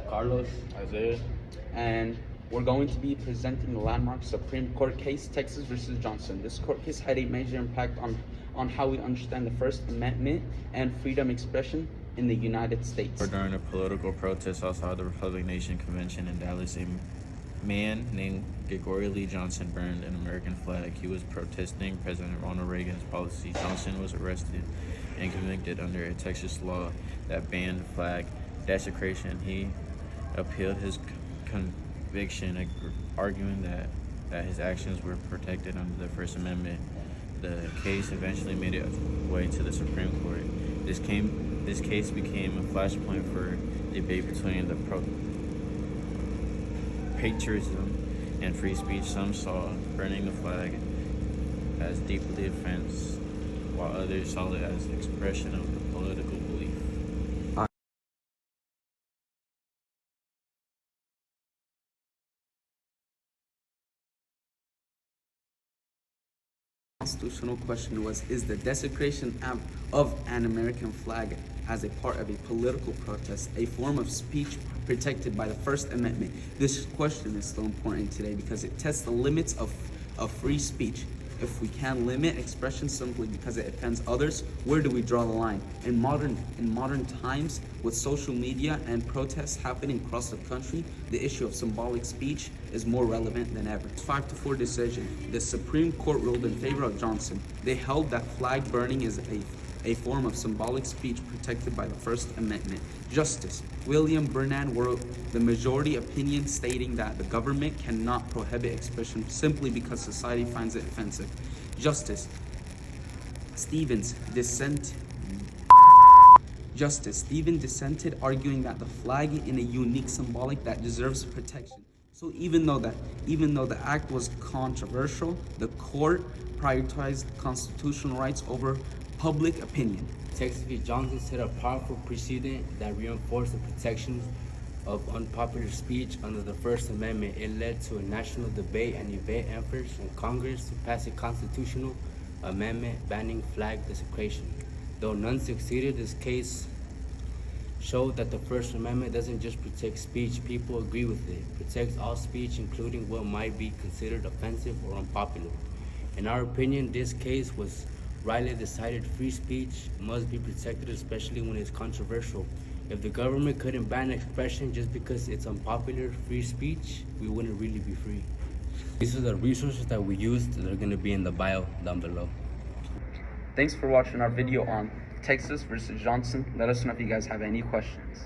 Carlos. Isaiah. And we're going to be presenting the landmark Supreme Court case, Texas versus Johnson. This court case had a major impact on how we understand the First Amendment and freedom of expression in the United States. During a political protest outside the Republic Nation Convention in Dallas, a man named Gregory Lee Johnson burned an American flag. He was protesting President Ronald Reagan's policy. Johnson was arrested and convicted under a Texas law that banned flag desecration. He appealed his conviction, arguing that his actions were protected under the First Amendment. The case eventually made its way to the Supreme Court. This case became a flashpoint for debate between the patriotism and free speech. Some saw burning the flag as deeply offensive, while others saw it as an expression of the political belief. Constitutional question was, is the desecration of an American flag as a part of a political protest a form of speech protected by the First Amendment? This question is so important today because it tests the limits of free speech. If we can limit expression simply because it offends others, where do we draw the line? In modern times, with social media and protests happening across the country, the issue of symbolic speech is more relevant than ever. 5-4 decision, the Supreme Court ruled in favor of Johnson. They held that flag burning is a form of symbolic speech protected by the First Amendment. Justice William Brennan wrote the majority opinion stating that the government cannot prohibit expression simply because society finds it offensive. Justice Stevens dissented, arguing that the flag is a unique symbolic that deserves protection. So even though the act was controversial, the court prioritized constitutional rights over public opinion. Texas v. Johnson set a powerful precedent that reinforced the protections of unpopular speech under the First Amendment. It led to a national debate and event efforts in Congress to pass a constitutional amendment banning flag desecration. Though none succeeded, this case showed that the First Amendment doesn't just protect speech, people agree with it. It protects all speech, including what might be considered offensive or unpopular. In our opinion, this case was rightly decided. Free speech must be protected, especially when it's controversial. If the government couldn't ban expression just because it's unpopular free speech, we wouldn't really be free. These are the resources that we used. They're going to be in the bio down below. Thanks for watching our video on Texas versus Johnson. Let us know if you guys have any questions.